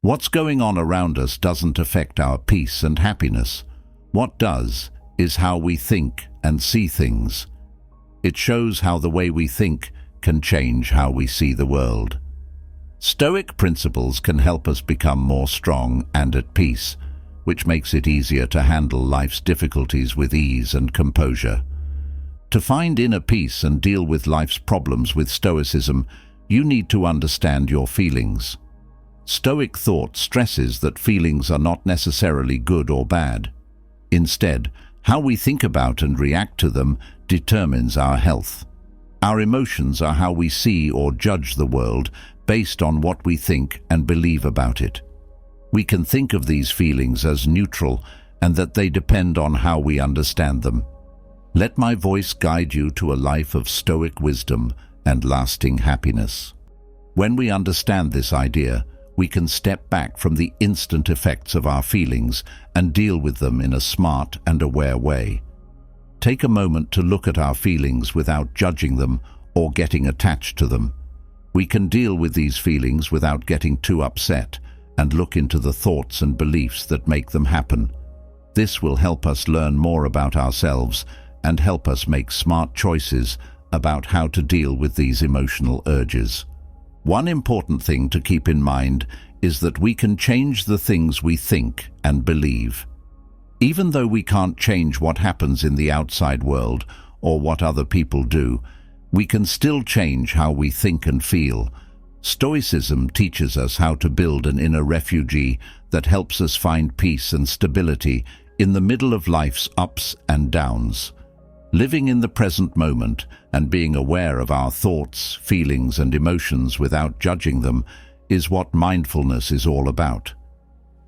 What's going on around us doesn't affect our peace and happiness. What does is how we think and see things. It shows how the way we think can change how we see the world. Stoic principles can help us become more strong and at peace, which makes it easier to handle life's difficulties with ease and composure. To find inner peace and deal with life's problems with Stoicism, you need to understand your feelings. Stoic thought stresses that feelings are not necessarily good or bad. Instead, how we think about and react to them determines our health. Our emotions are how we see or judge the world based on what we think and believe about it. We can think of these feelings as neutral and that they depend on how we understand them. Let my voice guide you to a life of Stoic wisdom and lasting happiness. When we understand this idea, we can step back from the instant effects of our feelings and deal with them in a smart and aware way. Take a moment to look at our feelings without judging them or getting attached to them. We can deal with these feelings without getting too upset and look into the thoughts and beliefs that make them happen. This will help us learn more about ourselves and help us make smart choices about how to deal with these emotional urges. One important thing to keep in mind is that we can change the things we think and believe. Even though we can't change what happens in the outside world or what other people do, we can still change how we think and feel. Stoicism teaches us how to build an inner refuge that helps us find peace and stability in the middle of life's ups and downs. Living in the present moment and being aware of our thoughts, feelings, and emotions without judging them is what mindfulness is all about.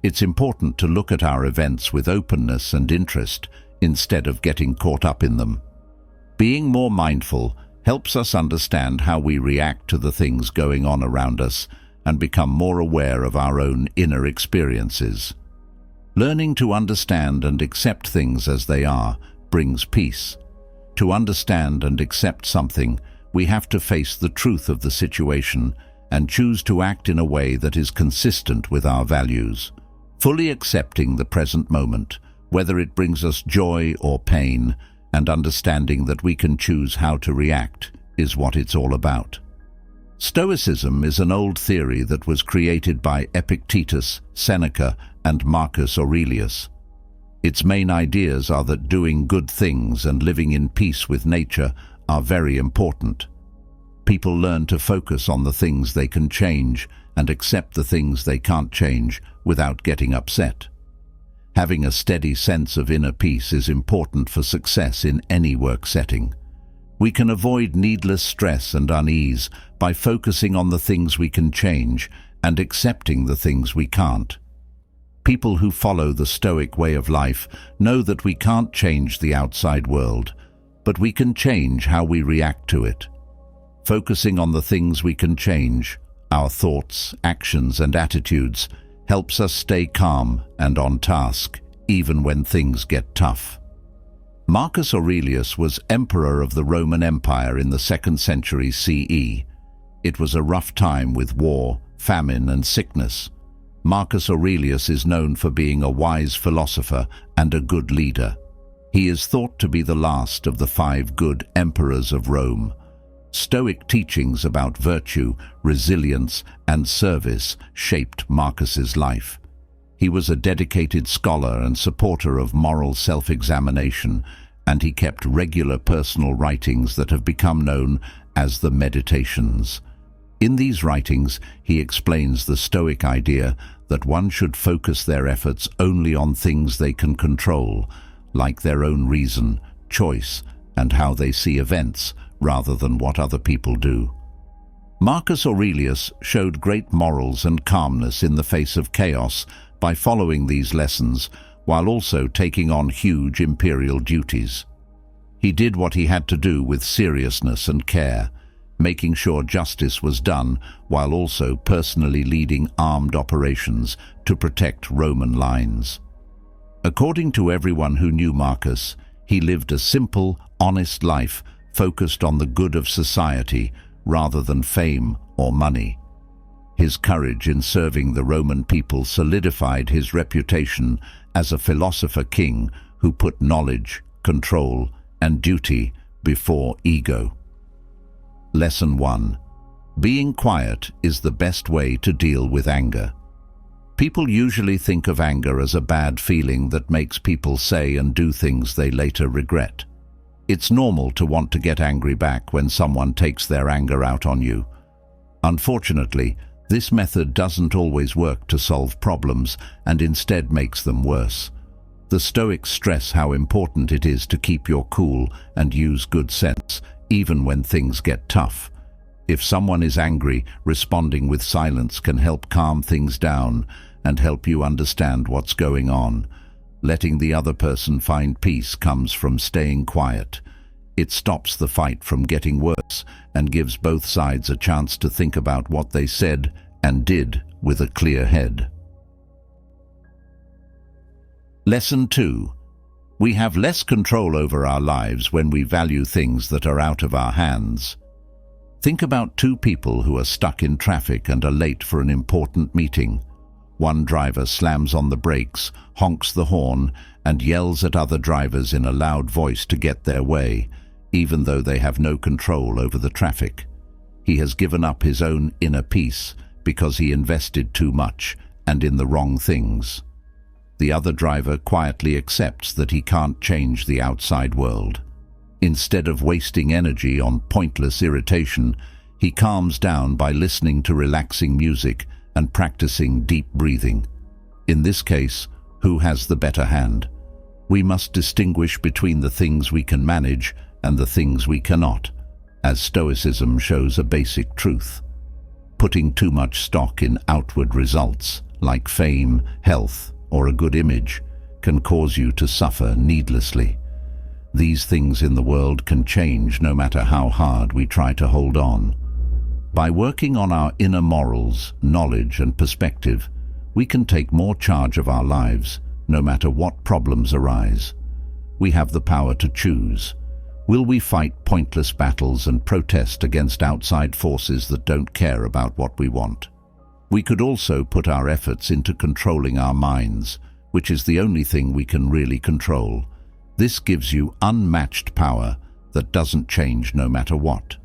It's important to look at our events with openness and interest instead of getting caught up in them. Being more mindful helps us understand how we react to the things going on around us and become more aware of our own inner experiences. Learning to understand and accept things as they are brings peace. To understand and accept something, we have to face the truth of the situation and choose to act in a way that is consistent with our values. Fully accepting the present moment, whether it brings us joy or pain, and understanding that we can choose how to react, is what it's all about. Stoicism is an old theory that was created by Epictetus, Seneca, and Marcus Aurelius. Its main ideas are that doing good things and living in peace with nature are very important. People learn to focus on the things they can change and accept the things they can't change without getting upset. Having a steady sense of inner peace is important for success in any work setting. We can avoid needless stress and unease by focusing on the things we can change and accepting the things we can't. People who follow the Stoic way of life know that we can't change the outside world, but we can change how we react to it. Focusing on the things we can change, our thoughts, actions, and attitudes, helps us stay calm and on task, even when things get tough. Marcus Aurelius was emperor of the Roman Empire in the 2nd century CE. It was a rough time with war, famine, and sickness. Marcus Aurelius is known for being a wise philosopher and a good leader. He is thought to be the last of the 5 good emperors of Rome. Stoic teachings about virtue, resilience, and service shaped Marcus's life. He was a dedicated scholar and supporter of moral self-examination, and he kept regular personal writings that have become known as the Meditations. In these writings, he explains the Stoic idea that one should focus their efforts only on things they can control, like their own reason, choice, and how they see events, rather than what other people do. Marcus Aurelius showed great morals and calmness in the face of chaos by following these lessons, while also taking on huge imperial duties. He did what he had to do with seriousness and care, making sure justice was done while also personally leading armed operations to protect Roman lines. According to everyone who knew Marcus, he lived a simple, honest life focused on the good of society rather than fame or money. His courage in serving the Roman people solidified his reputation as a philosopher king who put knowledge, control, and duty before ego. Lesson 1. Being quiet is the best way to deal with anger. People usually think of anger as a bad feeling that makes people say and do things they later regret. It's normal to want to get angry back when someone takes their anger out on you. Unfortunately, this method doesn't always work to solve problems and instead makes them worse. The Stoics stress how important it is to keep your cool and use good sense, even when things get tough. If someone is angry, responding with silence can help calm things down and help you understand what's going on. Letting the other person find peace comes from staying quiet. It stops the fight from getting worse and gives both sides a chance to think about what they said and did with a clear head. Lesson 2. We have less control over our lives when we value things that are out of our hands. Think about two people who are stuck in traffic and are late for an important meeting. One driver slams on the brakes, honks the horn, and yells at other drivers in a loud voice to get their way, even though they have no control over the traffic. He has given up his own inner peace because he invested too much and in the wrong things. The other driver quietly accepts that he can't change the outside world. Instead of wasting energy on pointless irritation, he calms down by listening to relaxing music and practicing deep breathing. In this case, who has the better hand? We must distinguish between the things we can manage and the things we cannot, as Stoicism shows a basic truth. Putting too much stock in outward results, like fame, health, or a good image, can cause you to suffer needlessly. These things in the world can change no matter how hard we try to hold on. By working on our inner morals, knowledge, and perspective, we can take more charge of our lives, no matter what problems arise. We have the power to choose. Will we fight pointless battles and protest against outside forces that don't care about what we want? We could also put our efforts into controlling our minds, which is the only thing we can really control. This gives you unmatched power that doesn't change no matter what.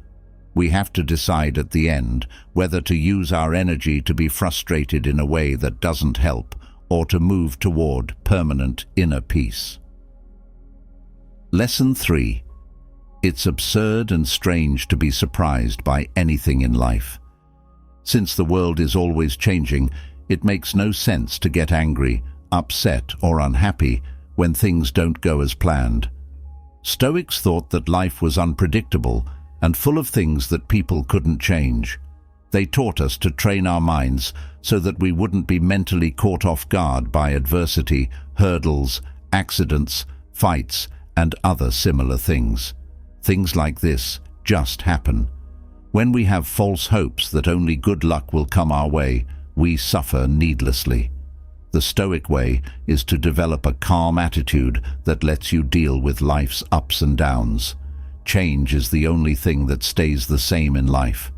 We have to decide at the end whether to use our energy to be frustrated in a way that doesn't help or to move toward permanent inner peace. Lesson 3. It's absurd and strange to be surprised by anything in life. Since the world is always changing, it makes no sense to get angry, upset, or unhappy when things don't go as planned. Stoics thought that life was unpredictable and full of things that people couldn't change. They taught us to train our minds so that we wouldn't be mentally caught off guard by adversity, hurdles, accidents, fights, and other similar things. Things like this just happen. When we have false hopes that only good luck will come our way, we suffer needlessly. The Stoic way is to develop a calm attitude that lets you deal with life's ups and downs. Change is the only thing that stays the same in life.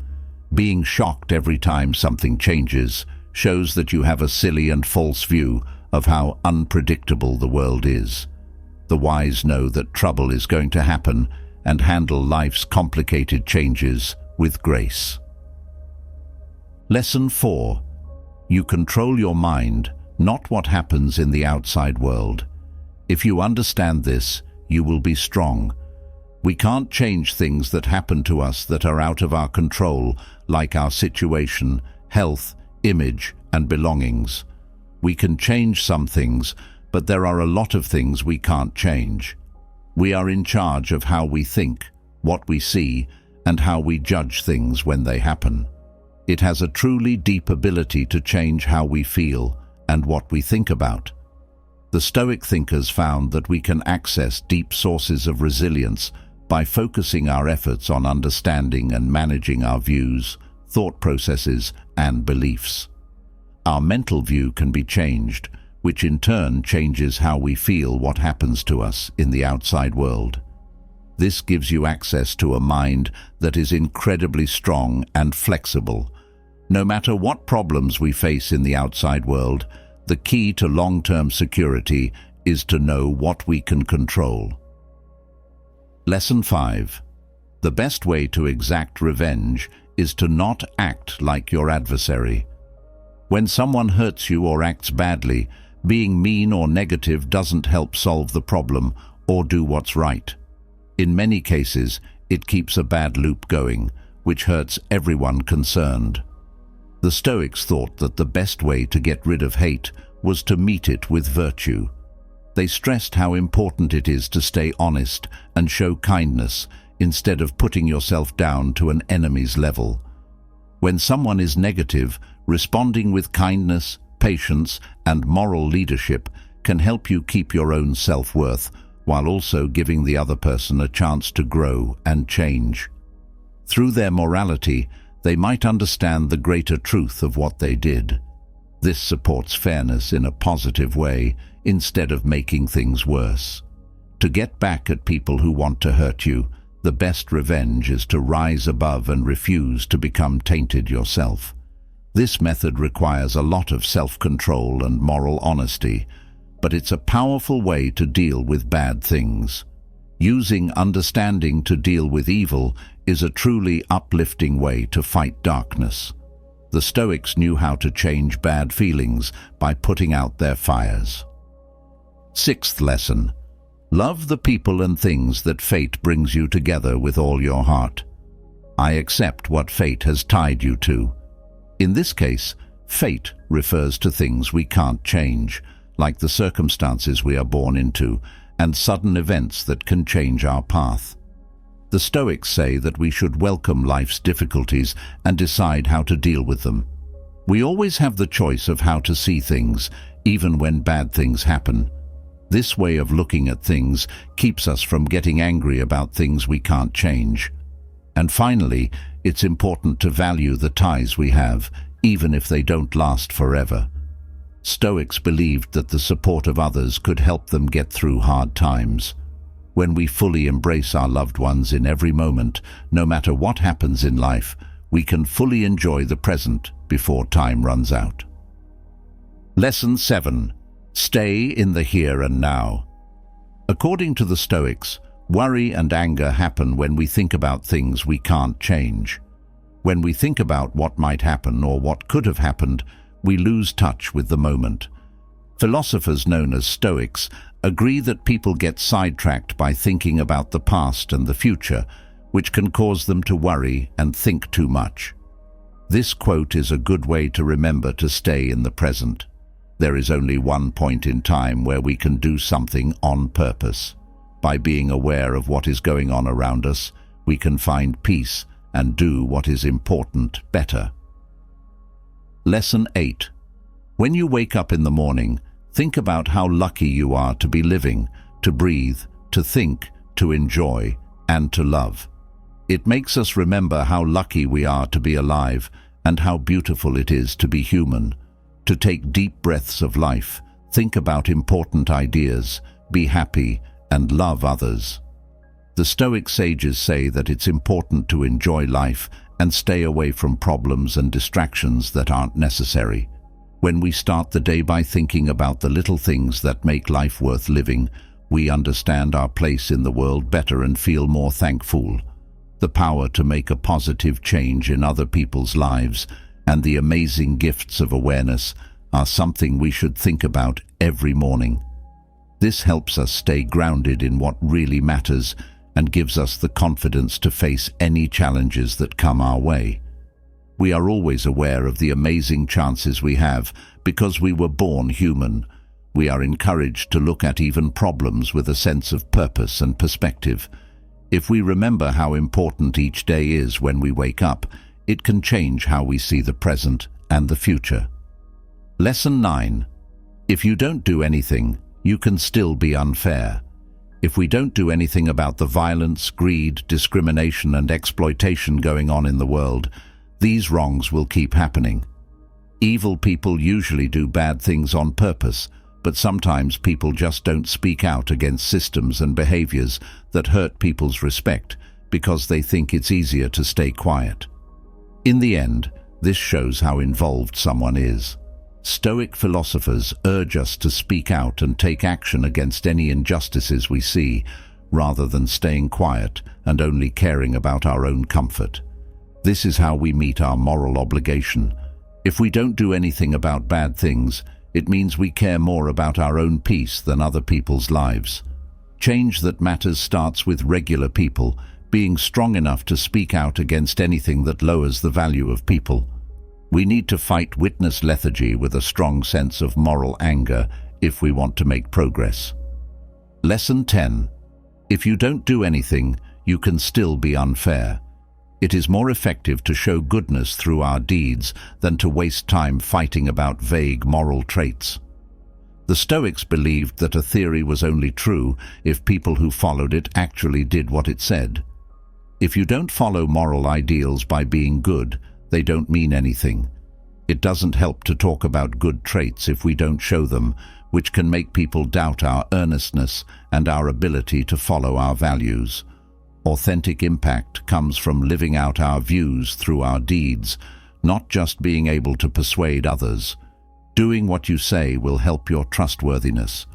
Being shocked every time something changes shows that you have a silly and false view of how unpredictable the world is. The wise know that trouble is going to happen and handle life's complicated changes with grace. Lesson 4. You control your mind, not what happens in the outside world. If you understand this, you will be strong. We can't change things that happen to us that are out of our control, like our situation, health, image, and belongings. We can change some things, but there are a lot of things we can't change. We are in charge of how we think, what we see, and how we judge things when they happen. It has a truly deep ability to change how we feel and what we think about. The Stoic thinkers found that we can access deep sources of resilience by focusing our efforts on understanding and managing our views, thought processes, and beliefs. Our mental view can be changed, which in turn changes how we feel what happens to us in the outside world. This gives you access to a mind that is incredibly strong and flexible. No matter what problems we face in the outside world, the key to long-term security is to know what we can control. Lesson 5. The best way to exact revenge is to not act like your adversary. When someone hurts you or acts badly, being mean or negative doesn't help solve the problem or do what's right. In many cases, it keeps a bad loop going, which hurts everyone concerned. The Stoics thought that the best way to get rid of hate was to meet it with virtue. They stressed how important it is to stay honest and show kindness instead of putting yourself down to an enemy's level. When someone is negative, responding with kindness, patience, and moral leadership can help you keep your own self-worth while also giving the other person a chance to grow and change. Through their morality, they might understand the greater truth of what they did. This supports fairness in a positive way instead of making things worse. To get back at people who want to hurt you, the best revenge is to rise above and refuse to become tainted yourself. This method requires a lot of self-control and moral honesty, but it's a powerful way to deal with bad things. Using understanding to deal with evil is a truly uplifting way to fight darkness. The Stoics knew how to change bad feelings by putting out their fires. Sixth lesson. Love the people and things that fate brings you together with all your heart. I accept what fate has tied you to. In this case, fate refers to things we can't change, like the circumstances we are born into and sudden events that can change our path. The Stoics say that we should welcome life's difficulties and decide how to deal with them. We always have the choice of how to see things, even when bad things happen. This way of looking at things keeps us from getting angry about things we can't change. And finally, it's important to value the ties we have, even if they don't last forever. Stoics believed that the support of others could help them get through hard times. When we fully embrace our loved ones in every moment, no matter what happens in life, we can fully enjoy the present before time runs out. Lesson 7. Stay in the here and now. According to the Stoics, worry and anger happen when we think about things we can't change. When we think about what might happen or what could have happened, we lose touch with the moment. Philosophers known as Stoics agree that people get sidetracked by thinking about the past and the future, which can cause them to worry and think too much. This quote is a good way to remember to stay in the present. There is only one point in time where we can do something on purpose. By being aware of what is going on around us, we can find peace and do what is important better. Lesson 8. When you wake up in the morning, think about how lucky you are to be living, to breathe, to think, to enjoy, and to love. It makes us remember how lucky we are to be alive and how beautiful it is to be human. To take deep breaths of life, think about important ideas, be happy, and love others. The Stoic sages say that it's important to enjoy life and stay away from problems and distractions that aren't necessary. When we start the day by thinking about the little things that make life worth living, we understand our place in the world better and feel more thankful. The power to make a positive change in other people's lives and the amazing gifts of awareness are something we should think about every morning. This helps us stay grounded in what really matters and gives us the confidence to face any challenges that come our way. We are always aware of the amazing chances we have because we were born human. We are encouraged to look at even problems with a sense of purpose and perspective. If we remember how important each day is when we wake up, it can change how we see the present and the future. Lesson 9. If you don't do anything, you can still be unfair. If we don't do anything about the violence, greed, discrimination, and exploitation going on in the world, these wrongs will keep happening. Evil people usually do bad things on purpose, but sometimes people just don't speak out against systems and behaviors that hurt people's respect because they think it's easier to stay quiet. In the end, This shows how involved someone is. Stoic philosophers urge us to speak out and take action against any injustices we see, rather than staying quiet and only caring about our own comfort. This is how we meet our moral obligation. If we don't do anything about bad things, it means we care more about our own peace than other people's lives. Change that matters starts with regular people being strong enough to speak out against anything that lowers the value of people. We need to fight witness lethargy with a strong sense of moral anger if we want to make progress. Lesson 10. If you don't do anything, you can still be unfair. It is more effective to show goodness through our deeds than to waste time fighting about vague moral traits. The Stoics believed that a theory was only true if people who followed it actually did what it said. If you don't follow moral ideals by being good, they don't mean anything. It doesn't help to talk about good traits if we don't show them, which can make people doubt our earnestness and our ability to follow our values. Authentic impact comes from living out our views through our deeds, not just being able to persuade others. Doing what you say will help your trustworthiness.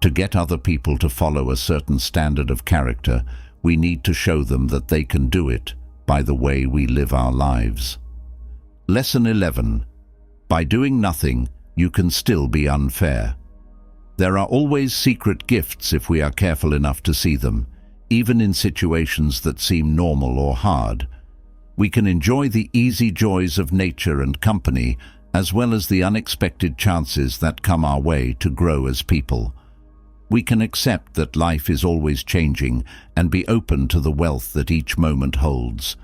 To get other people to follow a certain standard of character, we need to show them that they can do it by the way we live our lives. Lesson 11. By doing nothing, you can still be unfair. There are always secret gifts if we are careful enough to see them, even in situations that seem normal or hard. We can enjoy the easy joys of nature and company, as well as the unexpected chances that come our way to grow as people. We can accept that life is always changing and be open to the wealth that each moment holds.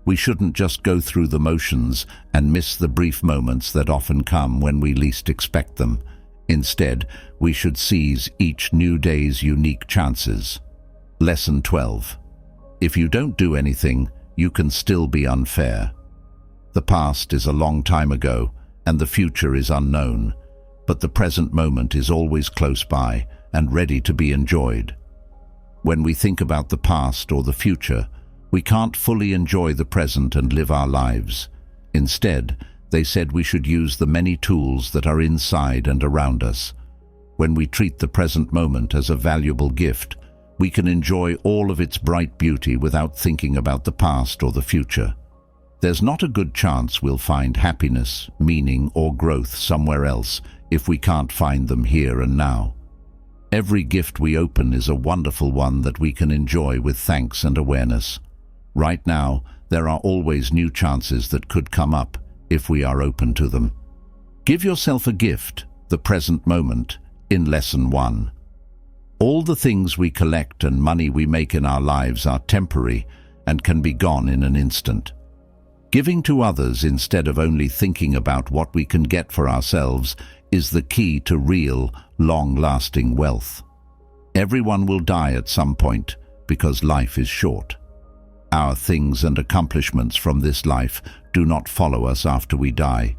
We shouldn't just go through the motions and miss the brief moments that often come when we least expect them. Instead, we should seize each new day's unique chances. Lesson 12. If you don't do anything, you can still be unfair. The past is a long time ago, and the future is unknown, but the present moment is always close by and ready to be enjoyed. When we think about the past or the future, we can't fully enjoy the present and live our lives. Instead, they said we should use the many tools that are inside and around us. When we treat the present moment as a valuable gift, we can enjoy all of its bright beauty without thinking about the past or the future. There's not a good chance we'll find happiness, meaning, or growth somewhere else if we can't find them here and now. Every gift we open is a wonderful one that we can enjoy with thanks and awareness. Right now, there are always new chances that could come up if we are open to them. Give yourself a gift, the present moment, in Lesson 1. All the things we collect and money we make in our lives are temporary and can be gone in an instant. Giving to others instead of only thinking about what we can get for ourselves is the key to real, long-lasting wealth. Everyone will die at some point because life is short. Our things and accomplishments from this life do not follow us after we die,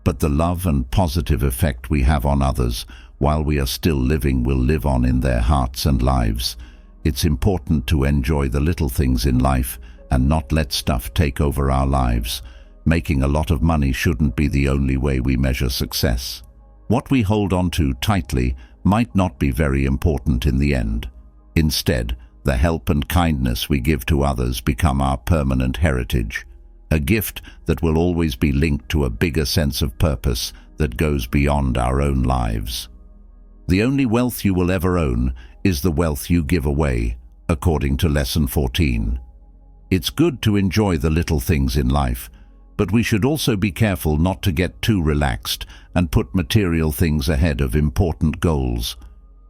but the love and positive effect we have on others while we are still living will live on in their hearts and lives. It's important to enjoy the little things in life and not let stuff take over our lives. Making a lot of money shouldn't be the only way we measure success. What we hold on to tightly might not be very important in the end. Instead, the help and kindness we give to others become our permanent heritage, a gift that will always be linked to a bigger sense of purpose that goes beyond our own lives. The only wealth you will ever own is the wealth you give away, according to Lesson 14. It's good to enjoy the little things in life, but we should also be careful not to get too relaxed and put material things ahead of important goals.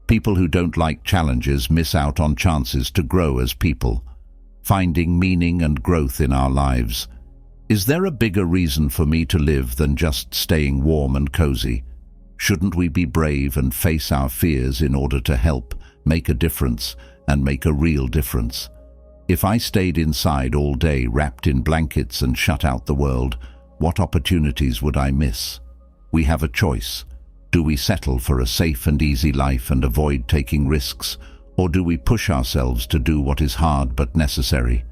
People who don't like challenges miss out on chances to grow as people, finding meaning and growth in our lives. Is there a bigger reason for me to live than just staying warm and cozy? Shouldn't we be brave and face our fears in order to help, make a difference, and make a real difference? If I stayed inside all day wrapped in blankets and shut out the world, what opportunities would I miss? We have a choice. Do we settle for a safe and easy life and avoid taking risks, or do we push ourselves to do what is hard but necessary?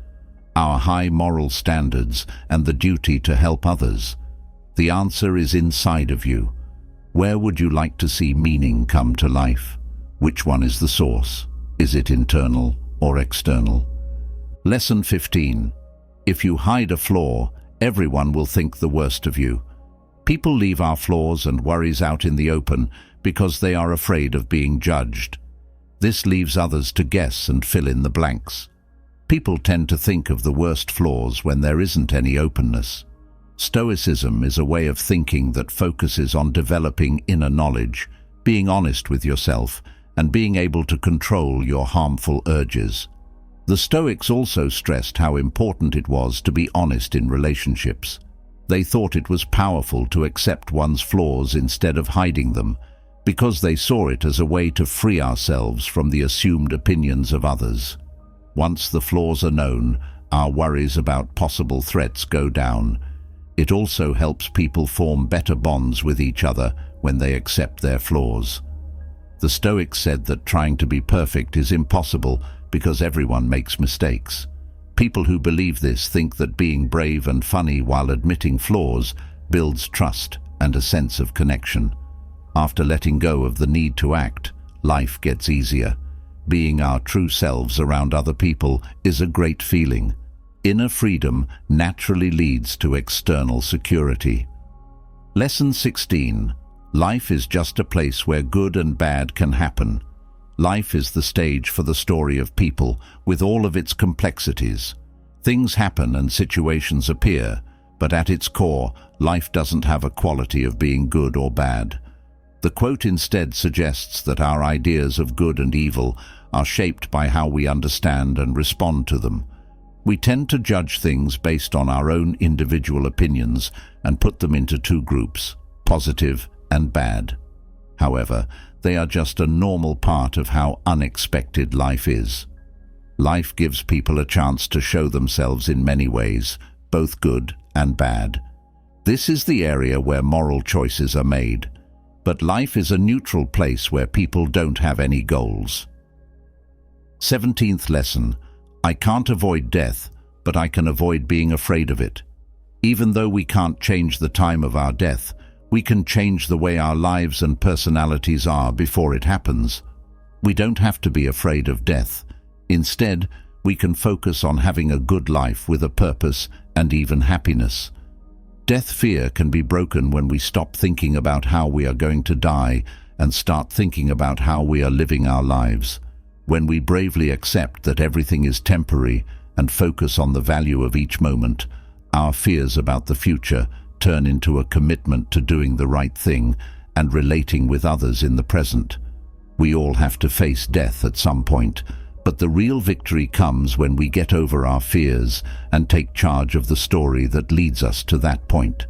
Our high moral standards and the duty to help others. The answer is inside of you. Where would you like to see meaning come to life? Which one is the source? Is it internal or external? Lesson 15. If you hide a flaw, everyone will think the worst of you. People leave our flaws and worries out in the open because they are afraid of being judged. This leaves others to guess and fill in the blanks. People tend to think of the worst flaws when there isn't any openness. Stoicism is a way of thinking that focuses on developing inner knowledge, being honest with yourself, and being able to control your harmful urges. The Stoics also stressed how important it was to be honest in relationships. They thought it was powerful to accept one's flaws instead of hiding them, because they saw it as a way to free ourselves from the assumed opinions of others. Once the flaws are known, our worries about possible threats go down. It also helps people form better bonds with each other when they accept their flaws. The Stoics said that trying to be perfect is impossible because everyone makes mistakes. People who believe this think that being brave and funny while admitting flaws builds trust and a sense of connection. After letting go of the need to act, life gets easier. Being our true selves around other people is a great feeling. Inner freedom naturally leads to external security. Lesson 16. Life is just a place where good and bad can happen. Life is the stage for the story of people, with all of its complexities. Things happen and situations appear, but at its core, life doesn't have a quality of being good or bad. The quote instead suggests that our ideas of good and evil are shaped by how we understand and respond to them. We tend to judge things based on our own individual opinions and put them into two groups, positive and bad. However, they are just a normal part of how unexpected life is. Life gives people a chance to show themselves in many ways, both good and bad. This is the area where moral choices are made. But life is a neutral place where people don't have any goals. 17th lesson. I can't avoid death, but I can avoid being afraid of it. Even though we can't change the time of our death, we can change the way our lives and personalities are before it happens. We don't have to be afraid of death. Instead, we can focus on having a good life with a purpose and even happiness. Death fear can be broken when we stop thinking about how we are going to die and start thinking about how we are living our lives. When we bravely accept that everything is temporary and focus on the value of each moment, our fears about the future turn into a commitment to doing the right thing and relating with others in the present. We all have to face death at some point, but the real victory comes when we get over our fears and take charge of the story that leads us to that point.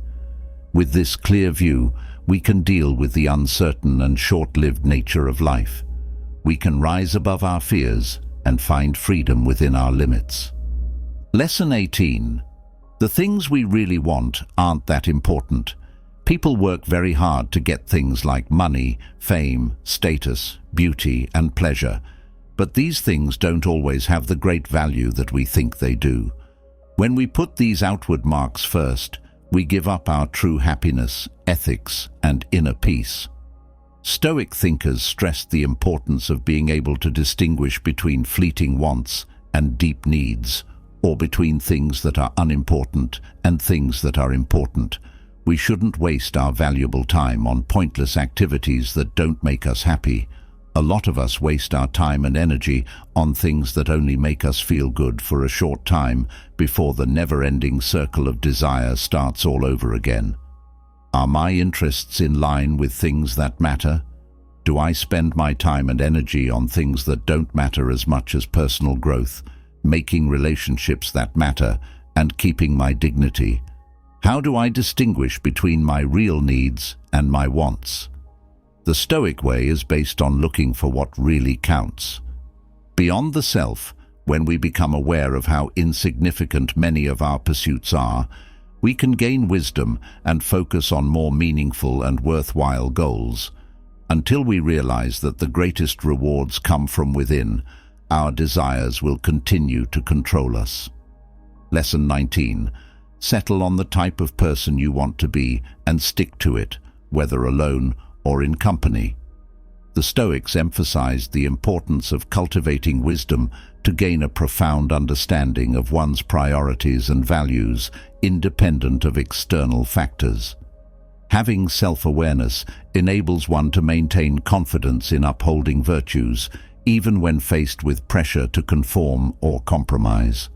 With this clear view, we can deal with the uncertain and short-lived nature of life. We can rise above our fears and find freedom within our limits. Lesson 18. The things we really want aren't that important. People work very hard to get things like money, fame, status, beauty, and pleasure. But these things don't always have the great value that we think they do. When we put these outward marks first, we give up our true happiness, ethics, and inner peace. Stoic thinkers stressed the importance of being able to distinguish between fleeting wants and deep needs, or between things that are unimportant and things that are important. We shouldn't waste our valuable time on pointless activities that don't make us happy. A lot of us waste our time and energy on things that only make us feel good for a short time before the never-ending circle of desire starts all over again. Are my interests in line with things that matter? Do I spend my time and energy on things that don't matter as much as personal growth, making relationships that matter, and keeping my dignity? How do I distinguish between my real needs and my wants? The Stoic way is based on looking for what really counts. Beyond the self, when we become aware of how insignificant many of our pursuits are, we can gain wisdom and focus on more meaningful and worthwhile goals. Until we realize that the greatest rewards come from within, our desires will continue to control us. Lesson 19. Settle on the type of person you want to be and stick to it, whether alone or in company. The Stoics emphasized the importance of cultivating wisdom to gain a profound understanding of one's priorities and values, independent of external factors. Having self-awareness enables one to maintain confidence in upholding virtues, even when faced with pressure to conform or compromise.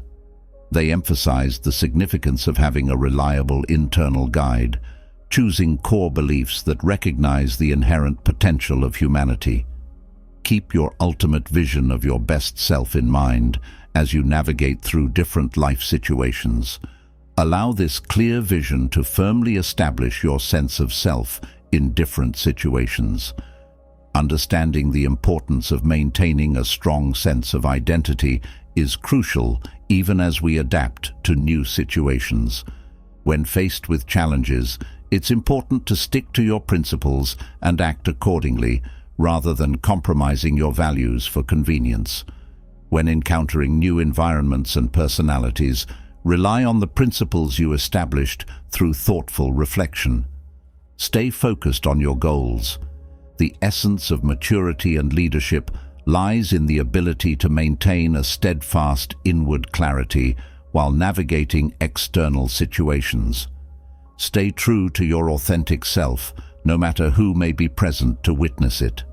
They emphasized the significance of having a reliable internal guide, choosing core beliefs that recognize the inherent potential of humanity. Keep your ultimate vision of your best self in mind as you navigate through different life situations. Allow this clear vision to firmly establish your sense of self in different situations. Understanding the importance of maintaining a strong sense of identity is crucial even as we adapt to new situations. When faced with challenges, it's important to stick to your principles and act accordingly, rather than compromising your values for convenience. When encountering new environments and personalities, rely on the principles you established through thoughtful reflection. Stay focused on your goals. The essence of maturity and leadership lies in the ability to maintain a steadfast inward clarity while navigating external situations. Stay true to your authentic self, no matter who may be present to witness it.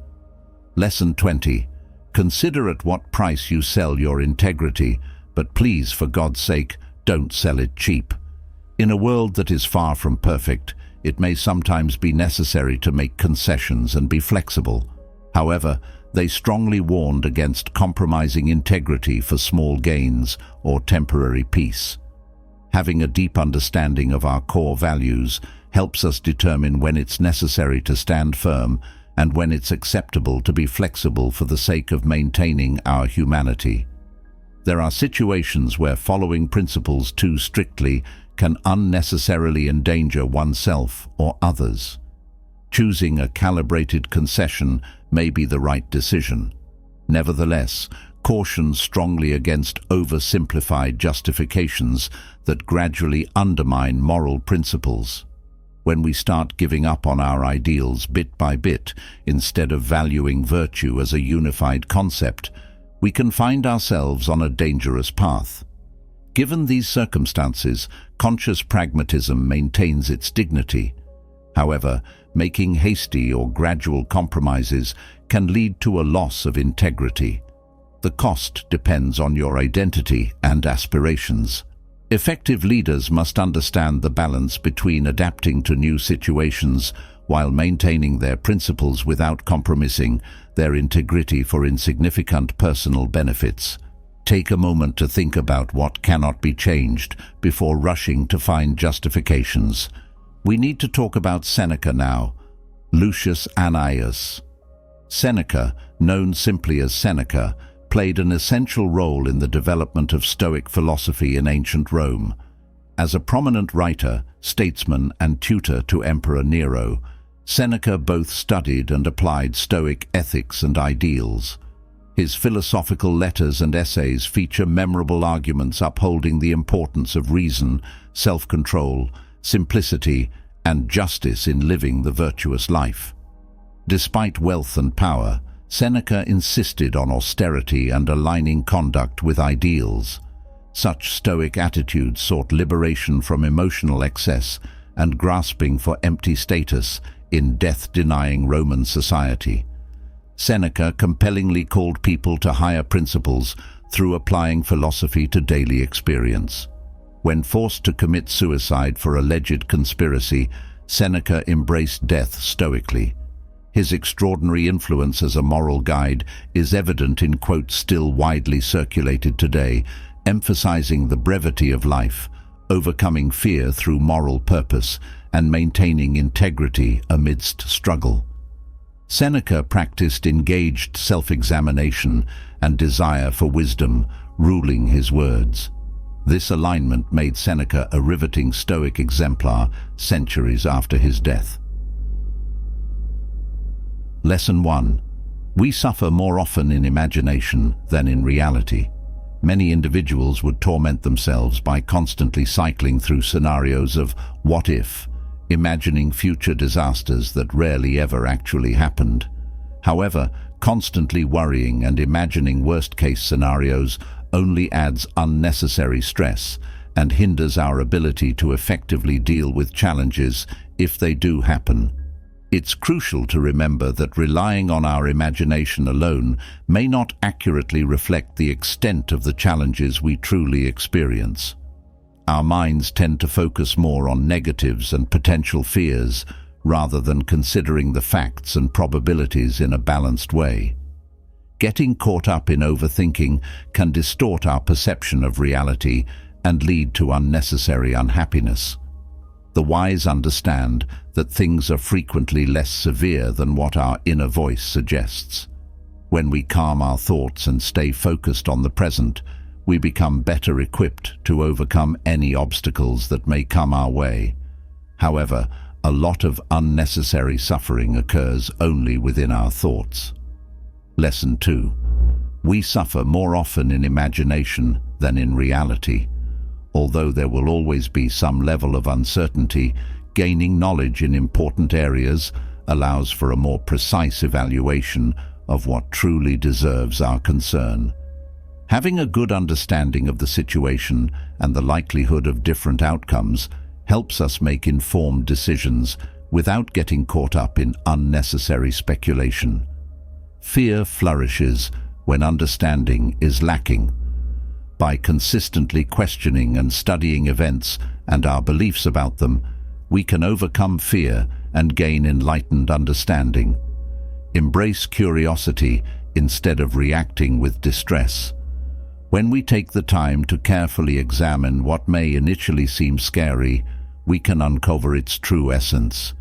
Lesson 20. Consider at what price you sell your integrity, but please, for God's sake, don't sell it cheap. In a world that is far from perfect, it may sometimes be necessary to make concessions and be flexible. However, they strongly warned against compromising integrity for small gains or temporary peace. Having a deep understanding of our core values helps us determine when it's necessary to stand firm and when it's acceptable to be flexible for the sake of maintaining our humanity. There are situations where following principles too strictly can unnecessarily endanger oneself or others. Choosing a calibrated concession may be the right decision. Nevertheless, caution strongly against oversimplified justifications that gradually undermine moral principles. When we start giving up on our ideals bit by bit, instead of valuing virtue as a unified concept, we can find ourselves on a dangerous path. Given these circumstances, conscious pragmatism maintains its dignity. However, making hasty or gradual compromises can lead to a loss of integrity. The cost depends on your identity and aspirations. Effective leaders must understand the balance between adapting to new situations while maintaining their principles without compromising their integrity for insignificant personal benefits. Take a moment to think about what cannot be changed before rushing to find justifications. We need to talk about Seneca now. Lucius Annaeus. Seneca, known simply as Seneca, played an essential role in the development of Stoic philosophy in ancient Rome. As a prominent writer, statesman, and tutor to Emperor Nero, Seneca both studied and applied Stoic ethics and ideals. His philosophical letters and essays feature memorable arguments upholding the importance of reason, self-control, simplicity, and justice in living the virtuous life. Despite wealth and power, Seneca insisted on austerity and aligning conduct with ideals. Such Stoic attitudes sought liberation from emotional excess and grasping for empty status in death-denying Roman society. Seneca compellingly called people to higher principles through applying philosophy to daily experience. When forced to commit suicide for alleged conspiracy, Seneca embraced death stoically. His extraordinary influence as a moral guide is evident in quotes still widely circulated today, emphasizing the brevity of life, overcoming fear through moral purpose, and maintaining integrity amidst struggle. Seneca practiced engaged self-examination and desire for wisdom, ruling his words. This alignment made Seneca a riveting Stoic exemplar centuries after his death. Lesson 1. We suffer more often in imagination than in reality. Many individuals would torment themselves by constantly cycling through scenarios of what if, imagining future disasters that rarely ever actually happened. However, constantly worrying and imagining worst-case scenarios only adds unnecessary stress and hinders our ability to effectively deal with challenges if they do happen. It's crucial to remember that relying on our imagination alone may not accurately reflect the extent of the challenges we truly experience. Our minds tend to focus more on negatives and potential fears rather than considering the facts and probabilities in a balanced way. Getting caught up in overthinking can distort our perception of reality and lead to unnecessary unhappiness. The wise understand that things are frequently less severe than what our inner voice suggests. When we calm our thoughts and stay focused on the present, we become better equipped to overcome any obstacles that may come our way. However, a lot of unnecessary suffering occurs only within our thoughts. Lesson 2. We suffer more often in imagination than in reality. Although there will always be some level of uncertainty, gaining knowledge in important areas allows for a more precise evaluation of what truly deserves our concern. Having a good understanding of the situation and the likelihood of different outcomes helps us make informed decisions without getting caught up in unnecessary speculation. Fear flourishes when understanding is lacking. By consistently questioning and studying events and our beliefs about them, we can overcome fear and gain enlightened understanding. Embrace curiosity instead of reacting with distress. When we take the time to carefully examine what may initially seem scary, we can uncover its true essence.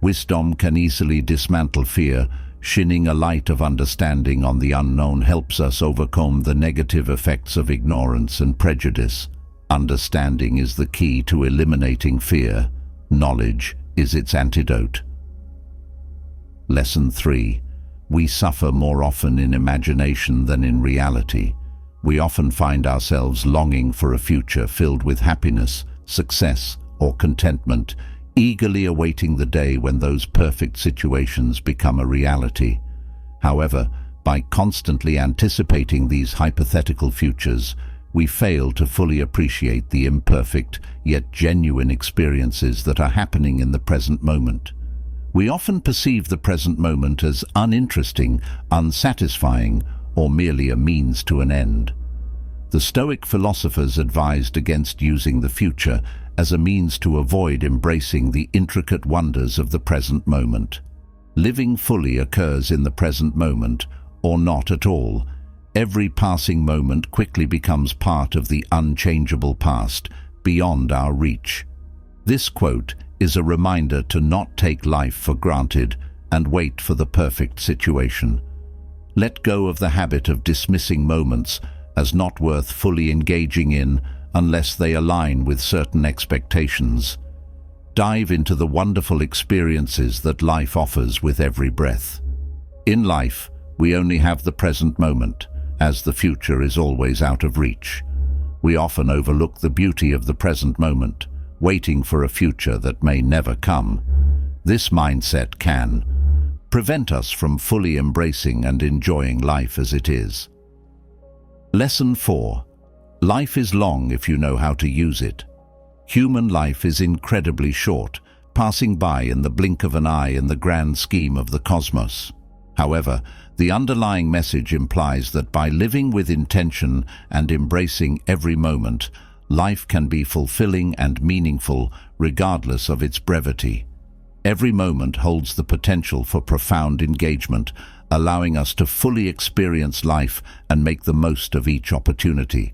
Wisdom can easily dismantle fear. Shining a light of understanding on the unknown helps us overcome the negative effects of ignorance and prejudice. Understanding is the key to eliminating fear. Knowledge is its antidote. Lesson 3. We suffer more often in imagination than in reality. We often find ourselves longing for a future filled with happiness, success, or contentment, eagerly awaiting the day when those perfect situations become a reality. However, by constantly anticipating these hypothetical futures, we fail to fully appreciate the imperfect yet genuine experiences that are happening in the present moment. We often perceive the present moment as uninteresting, unsatisfying, or merely a means to an end. The Stoic philosophers advised against using the future as a means to avoid embracing the intricate wonders of the present moment. Living fully occurs in the present moment, or not at all. Every passing moment quickly becomes part of the unchangeable past, beyond our reach. This quote is a reminder to not take life for granted and wait for the perfect situation. Let go of the habit of dismissing moments as not worth fully engaging in unless they align with certain expectations. Dive into the wonderful experiences that life offers with every breath. In life, we only have the present moment, as the future is always out of reach. We often overlook the beauty of the present moment, waiting for a future that may never come. This mindset can prevent us from fully embracing and enjoying life as it is. Lesson 4. Life is long if you know how to use it. Human life is incredibly short, passing by in the blink of an eye in the grand scheme of the cosmos. However, the underlying message implies that by living with intention and embracing every moment, life can be fulfilling and meaningful regardless of its brevity. Every moment holds the potential for profound engagement, allowing us to fully experience life and make the most of each opportunity.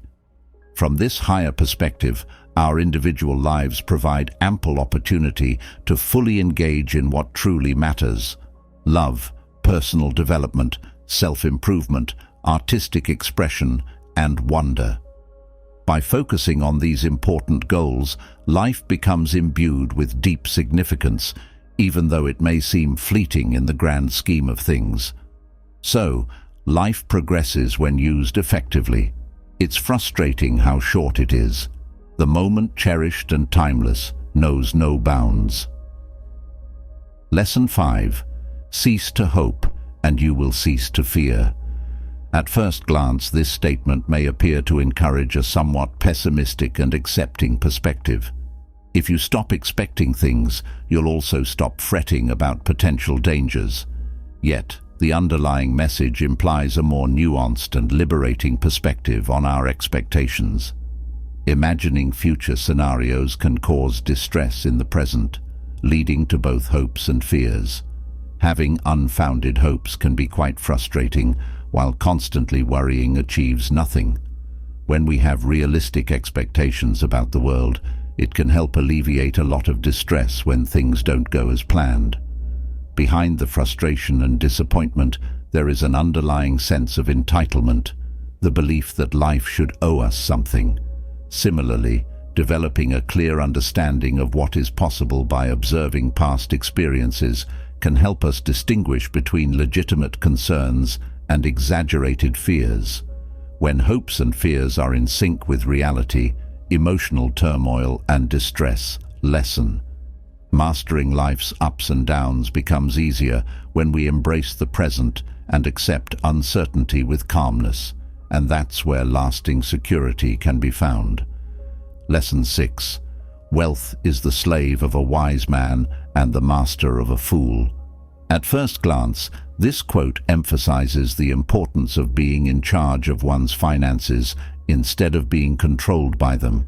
From this higher perspective, our individual lives provide ample opportunity to fully engage in what truly matters: love, personal development, self-improvement, artistic expression, and wonder. By focusing on these important goals, life becomes imbued with deep significance, even though it may seem fleeting in the grand scheme of things. So, life progresses when used effectively. It's frustrating how short it is. The moment, cherished and timeless, knows no bounds. Lesson 5. Cease to hope, and you will cease to fear. At first glance, this statement may appear to encourage a somewhat pessimistic and accepting perspective. If you stop expecting things, you'll also stop fretting about potential dangers. Yet, the underlying message implies a more nuanced and liberating perspective on our expectations. Imagining future scenarios can cause distress in the present, leading to both hopes and fears. Having unfounded hopes can be quite frustrating, while constantly worrying achieves nothing. When we have realistic expectations about the world, it can help alleviate a lot of distress when things don't go as planned. Behind the frustration and disappointment, there is an underlying sense of entitlement, the belief that life should owe us something. Similarly, developing a clear understanding of what is possible by observing past experiences can help us distinguish between legitimate concerns and exaggerated fears. When hopes and fears are in sync with reality, emotional turmoil and distress lessen. Mastering life's ups and downs becomes easier when we embrace the present and accept uncertainty with calmness, and that's where lasting security can be found. Lesson 6. Wealth is the slave of a wise man and the master of a fool. At first glance, this quote emphasizes the importance of being in charge of one's finances instead of being controlled by them.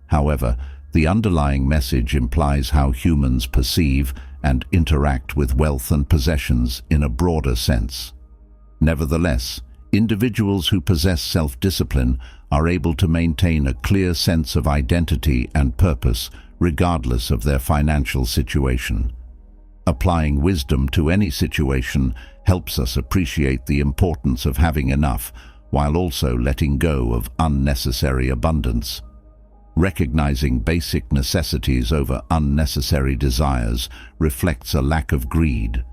However, the underlying message implies how humans perceive and interact with wealth and possessions in a broader sense. Nevertheless, individuals who possess self-discipline are able to maintain a clear sense of identity and purpose regardless of their financial situation. Applying wisdom to any situation helps us appreciate the importance of having enough while also letting go of unnecessary abundance. Recognizing basic necessities over unnecessary desires reflects a lack of greed.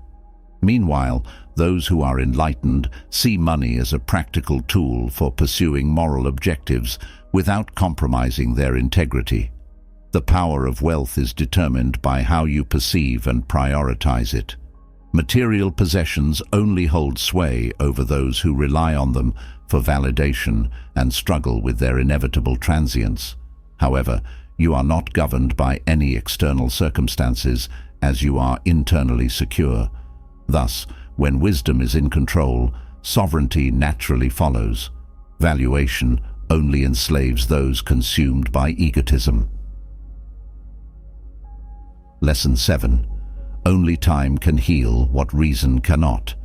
Meanwhile, those who are enlightened see money as a practical tool for pursuing moral objectives without compromising their integrity. The power of wealth is determined by how you perceive and prioritize it. Material possessions only hold sway over those who rely on them for validation and struggle with their inevitable transience. However, you are not governed by any external circumstances as you are internally secure. Thus, when wisdom is in control, sovereignty naturally follows. Valuation only enslaves those consumed by egotism. Lesson 7. Only time can heal what reason cannot.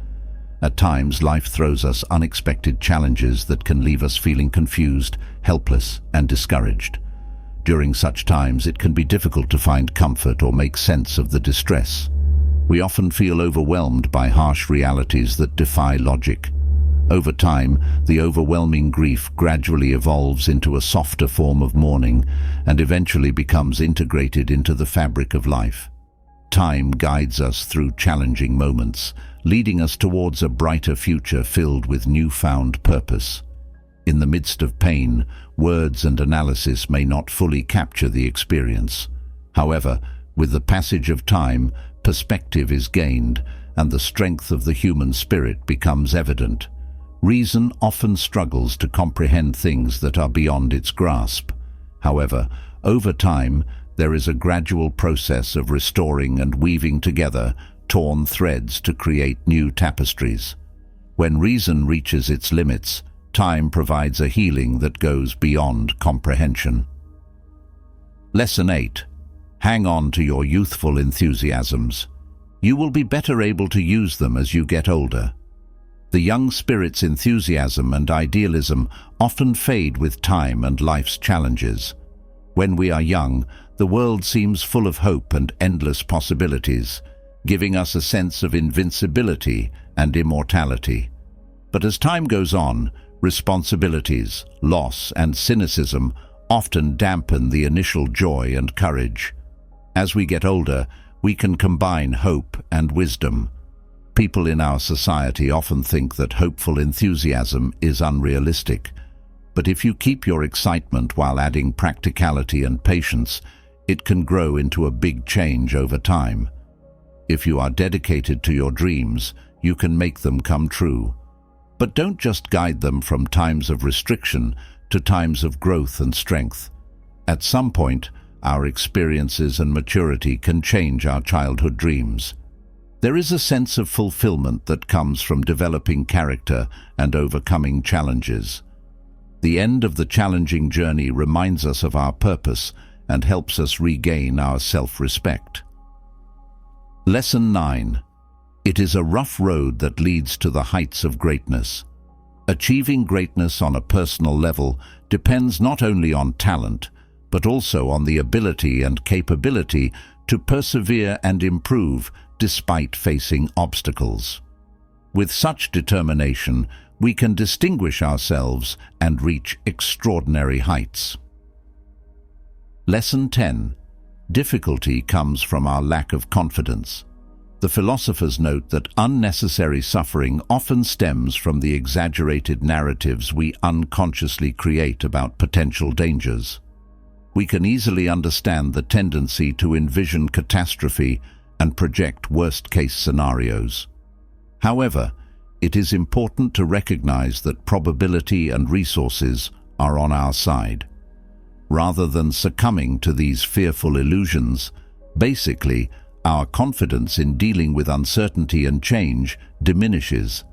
At times, life throws us unexpected challenges that can leave us feeling confused, helpless, and discouraged. During such times, it can be difficult to find comfort or make sense of the distress. We often feel overwhelmed by harsh realities that defy logic. Over time, the overwhelming grief gradually evolves into a softer form of mourning and eventually becomes integrated into the fabric of life. Time guides us through challenging moments, leading us towards a brighter future filled with newfound purpose. In the midst of pain, words and analysis may not fully capture the experience. However, with the passage of time, perspective is gained, and the strength of the human spirit becomes evident. Reason often struggles to comprehend things that are beyond its grasp. However, over time, there is a gradual process of restoring and weaving together torn threads to create new tapestries. When reason reaches its limits, time provides a healing that goes beyond comprehension. Lesson 8. Hang on to your youthful enthusiasms. You will be better able to use them as you get older. The young spirit's enthusiasm and idealism often fade with time and life's challenges. When we are young, the world seems full of hope and endless possibilities, giving us a sense of invincibility and immortality. But as time goes on, responsibilities, loss, and cynicism often dampen the initial joy and courage. As we get older, we can combine hope and wisdom. People in our society often think that hopeful enthusiasm is unrealistic. But if you keep your excitement while adding practicality and patience, it can grow into a big change over time. If you are dedicated to your dreams, you can make them come true. But don't just guide them from times of restriction to times of growth and strength. At some point, our experiences and maturity can change our childhood dreams. There is a sense of fulfillment that comes from developing character and overcoming challenges. The end of the challenging journey reminds us of our purpose and helps us regain our self-respect. Lesson 9. It is a rough road that leads to the heights of greatness. Achieving greatness on a personal level depends not only on talent, but also on the ability and capability to persevere and improve despite facing obstacles. With such determination, we can distinguish ourselves and reach extraordinary heights. Lesson 10. Difficulty comes from our lack of confidence. The philosophers note that unnecessary suffering often stems from the exaggerated narratives we unconsciously create about potential dangers. We can easily understand the tendency to envision catastrophe and project worst-case scenarios. However, it is important to recognize that probability and resources are on our side. Rather than succumbing to these fearful illusions, basically, our confidence in dealing with uncertainty and change diminishes.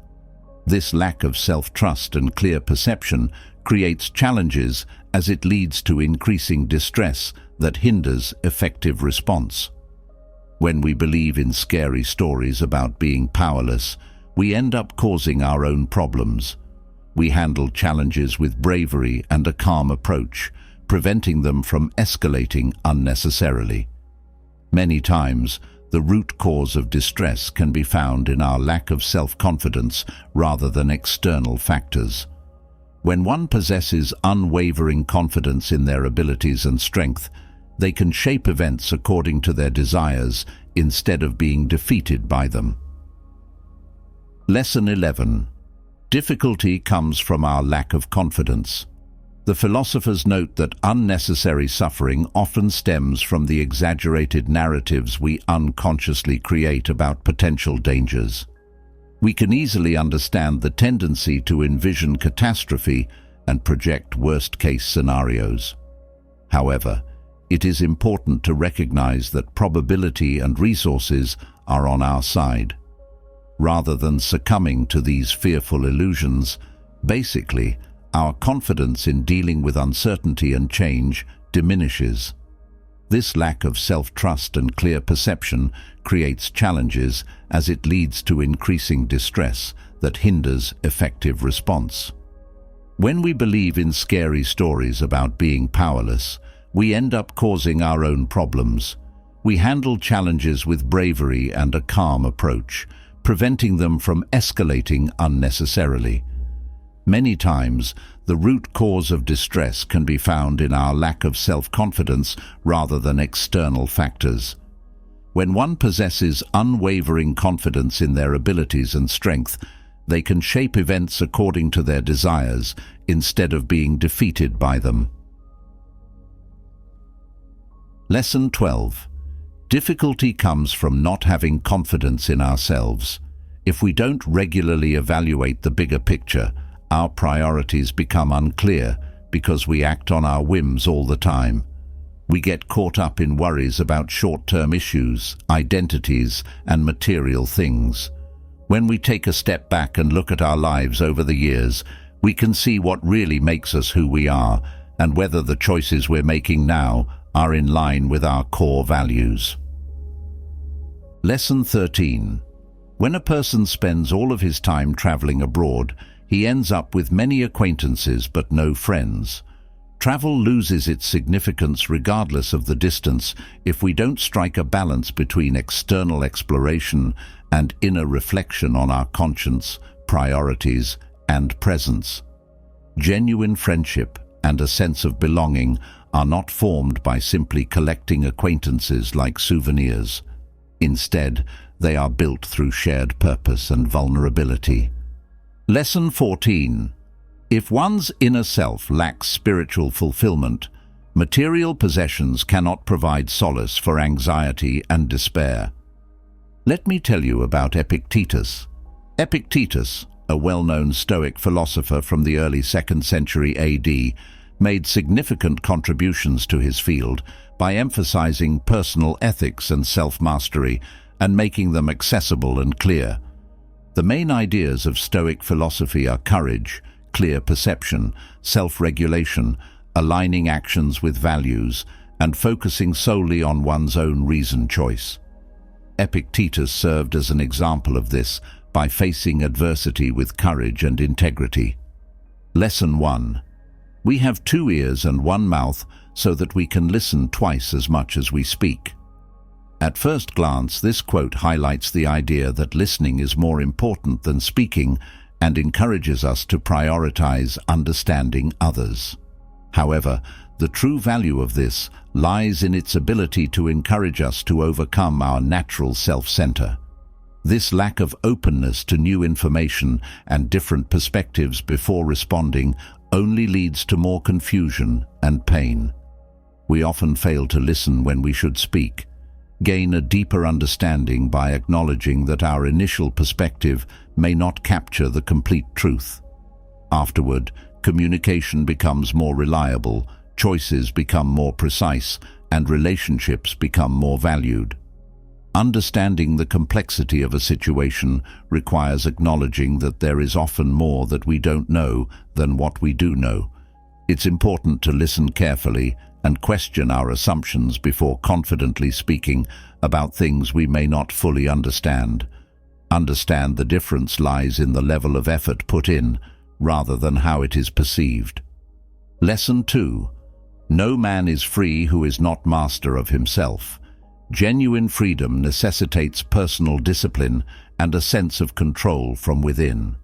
This lack of self-trust and clear perception creates challenges as it leads to increasing distress that hinders effective response. When we believe in scary stories about being powerless, we end up causing our own problems. We handle challenges with bravery and a calm approach, preventing them from escalating unnecessarily. Many times, the root cause of distress can be found in our lack of self-confidence rather than external factors. When one possesses unwavering confidence in their abilities and strength, they can shape events according to their desires instead of being defeated by them. Lesson 11. Difficulty comes from our lack of confidence. The philosophers note that unnecessary suffering often stems from the exaggerated narratives we unconsciously create about potential dangers. We can easily understand the tendency to envision catastrophe and project worst-case scenarios. However, it is important to recognize that probability and resources are on our side. Rather than succumbing to these fearful illusions, basically, our confidence in dealing with uncertainty and change diminishes. This lack of self-trust and clear perception creates challenges as it leads to increasing distress that hinders effective response. When we believe in scary stories about being powerless, we end up causing our own problems. We handle challenges with bravery and a calm approach, preventing them from escalating unnecessarily. Many times, the root cause of distress can be found in our lack of self-confidence rather than external factors. When one possesses unwavering confidence in their abilities and strength, they can shape events according to their desires instead of being defeated by them. Lesson 12. Difficulty comes from not having confidence in ourselves. If we don't regularly evaluate the bigger picture, our priorities become unclear because we act on our whims all the time. We get caught up in worries about short-term issues, identities, and material things. When we take a step back and look at our lives over the years, we can see what really makes us who we are and whether the choices we're making now are in line with our core values. Lesson 13. When a person spends all of his time traveling abroad, he ends up with many acquaintances but no friends. Travel loses its significance regardless of the distance if we don't strike a balance between external exploration and inner reflection on our conscience, priorities, and presence. Genuine friendship and a sense of belonging are not formed by simply collecting acquaintances like souvenirs. Instead, they are built through shared purpose and vulnerability. Lesson 14. If one's inner self lacks spiritual fulfillment, material possessions cannot provide solace for anxiety and despair. Let me tell you about Epictetus. Epictetus, a well-known Stoic philosopher from the early 2nd century AD, made significant contributions to his field by emphasizing personal ethics and self-mastery and making them accessible and clear. The main ideas of Stoic philosophy are courage, clear perception, self-regulation, aligning actions with values, and focusing solely on one's own reasoned choice. Epictetus served as an example of this by facing adversity with courage and integrity. Lesson 1. We have 2 ears and 1 mouth so that we can listen twice as much as we speak. At first glance, this quote highlights the idea that listening is more important than speaking and encourages us to prioritize understanding others. However, the true value of this lies in its ability to encourage us to overcome our natural self-center. This lack of openness to new information and different perspectives before responding only leads to more confusion and pain. We often fail to listen when we should speak. Gain a deeper understanding by acknowledging that our initial perspective may not capture the complete truth. Afterward, communication becomes more reliable, choices become more precise, and relationships become more valued. Understanding the complexity of a situation requires acknowledging that there is often more that we don't know than what we do know. It's important to listen carefully and question our assumptions before confidently speaking about things we may not fully understand. Understand the difference lies in the level of effort put in, rather than how it is perceived. Lesson 2. No man is free who is not master of himself. Genuine freedom necessitates personal discipline and a sense of control from within.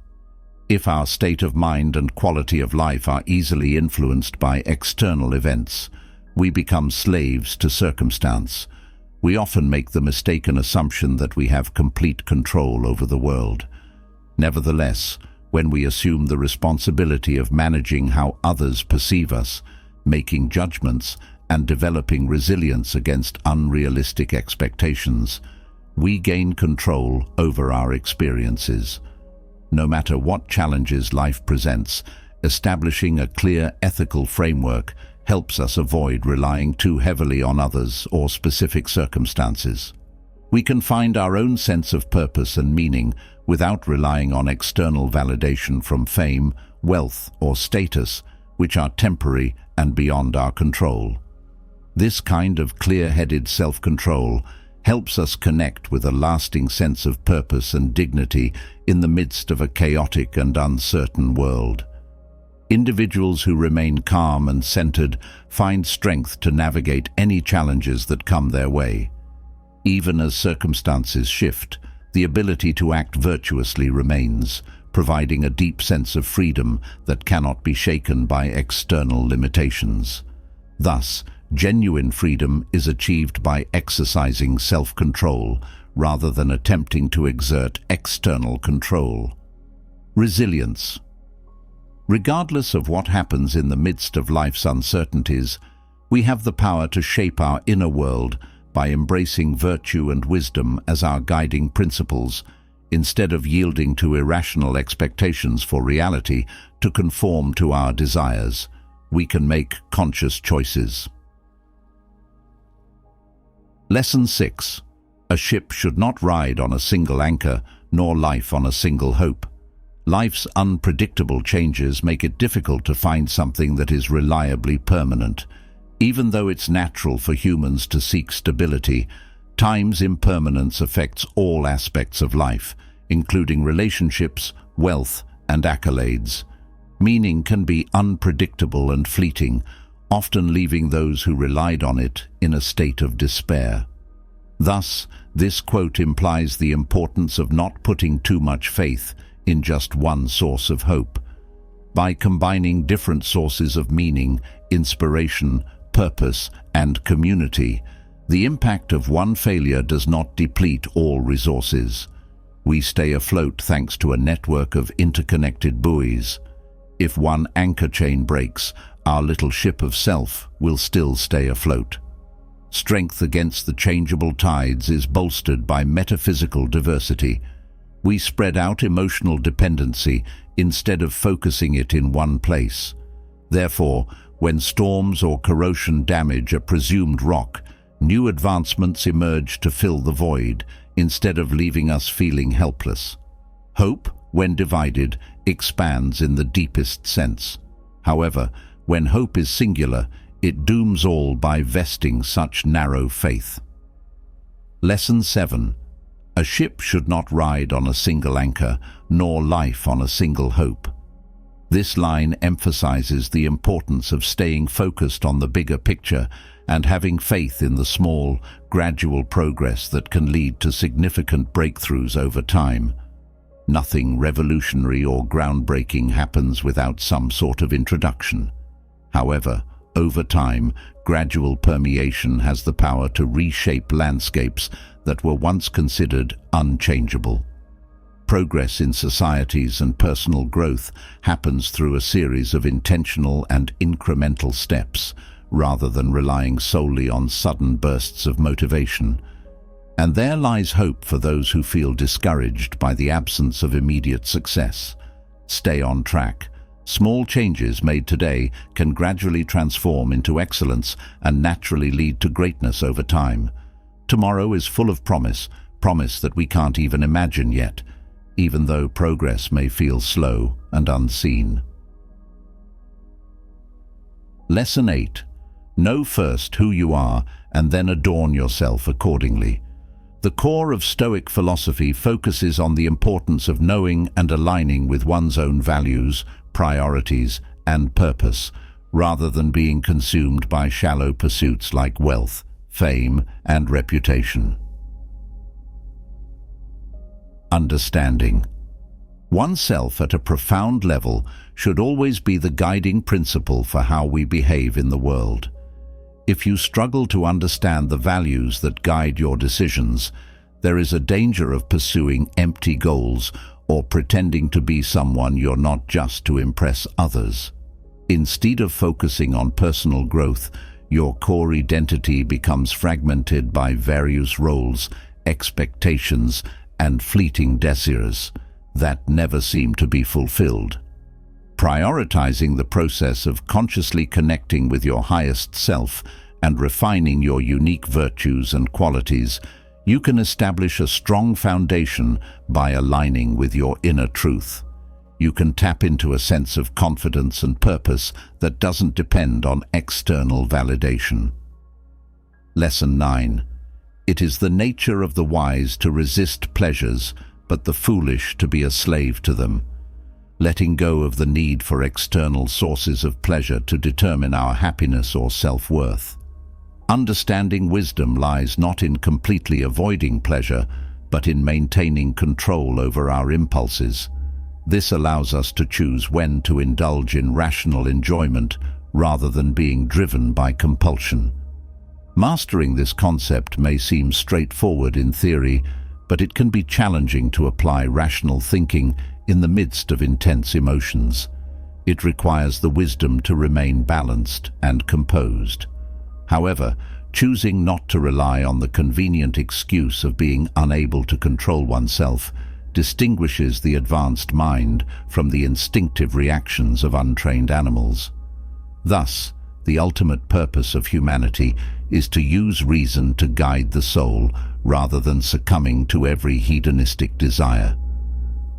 If our state of mind and quality of life are easily influenced by external events, we become slaves to circumstance. We often make the mistaken assumption that we have complete control over the world. Nevertheless, when we assume the responsibility of managing how others perceive us, making judgments, and developing resilience against unrealistic expectations, we gain control over our experiences. No matter what challenges life presents, establishing a clear ethical framework helps us avoid relying too heavily on others or specific circumstances. We can find our own sense of purpose and meaning without relying on external validation from fame, wealth, or status, which are temporary and beyond our control. This kind of clear-headed self-control helps us connect with a lasting sense of purpose and dignity in the midst of a chaotic and uncertain world. Individuals who remain calm and centered find strength to navigate any challenges that come their way. Even as circumstances shift, the ability to act virtuously remains, providing a deep sense of freedom that cannot be shaken by external limitations. Thus, genuine freedom is achieved by exercising self-control rather than attempting to exert external control. Resilience. Regardless of what happens in the midst of life's uncertainties, we have the power to shape our inner world by embracing virtue and wisdom as our guiding principles, instead of yielding to irrational expectations for reality to conform to our desires. We can make conscious choices. Lesson 6. A ship should not ride on a single anchor, nor life on a single hope. Life's unpredictable changes make it difficult to find something that is reliably permanent. Even though it's natural for humans to seek stability, time's impermanence affects all aspects of life, including relationships, wealth, and accolades. Meaning can be unpredictable and fleeting, often leaving those who relied on it in a state of despair. Thus, this quote implies the importance of not putting too much faith in just one source of hope. By combining different sources of meaning, inspiration, purpose, and community, the impact of one failure does not deplete all resources. We stay afloat thanks to a network of interconnected buoys. If one anchor chain breaks, our little ship of self will still stay afloat. Strength against the changeable tides is bolstered by metaphysical diversity. We spread out emotional dependency instead of focusing it in one place. Therefore, when storms or corrosion damage a presumed rock, new advancements emerge to fill the void instead of leaving us feeling helpless. Hope, when divided, expands in the deepest sense. However, when hope is singular, it dooms all by vesting such narrow faith. Lesson 7. A ship should not ride on a single anchor, nor life on a single hope. This line emphasizes the importance of staying focused on the bigger picture and having faith in the small, gradual progress that can lead to significant breakthroughs over time. Nothing revolutionary or groundbreaking happens without some sort of introduction. However, over time, gradual permeation has the power to reshape landscapes that were once considered unchangeable. Progress in societies and personal growth happens through a series of intentional and incremental steps, rather than relying solely on sudden bursts of motivation. And there lies hope for those who feel discouraged by the absence of immediate success. Stay on track. Small changes made today can gradually transform into excellence and naturally lead to greatness over time. Tomorrow is full of promise that we can't even imagine yet, even though progress may feel slow and unseen. Lesson 8. Know first who you are and then adorn yourself accordingly. The core of Stoic philosophy focuses on the importance of knowing and aligning with one's own values, priorities, and purpose, rather than being consumed by shallow pursuits like wealth, fame, and reputation. Understanding oneself at a profound level should always be the guiding principle for how we behave in the world. If you struggle to understand the values that guide your decisions, there is a danger of pursuing empty goals or pretending to be someone you're not just to impress others. Instead of focusing on personal growth, your core identity becomes fragmented by various roles, expectations, and fleeting desires that never seem to be fulfilled. Prioritizing the process of consciously connecting with your highest self and refining your unique virtues and qualities, you can establish a strong foundation by aligning with your inner truth. You can tap into a sense of confidence and purpose that doesn't depend on external validation. Lesson 9. It is the nature of the wise to resist pleasures, but the foolish to be a slave to them. Letting go of the need for external sources of pleasure to determine our happiness or self-worth. Understanding wisdom lies not in completely avoiding pleasure, but in maintaining control over our impulses. This allows us to choose when to indulge in rational enjoyment rather than being driven by compulsion. Mastering this concept may seem straightforward in theory, but it can be challenging to apply rational thinking in the midst of intense emotions. It requires the wisdom to remain balanced and composed. However, choosing not to rely on the convenient excuse of being unable to control oneself distinguishes the advanced mind from the instinctive reactions of untrained animals. Thus, the ultimate purpose of humanity is to use reason to guide the soul rather than succumbing to every hedonistic desire.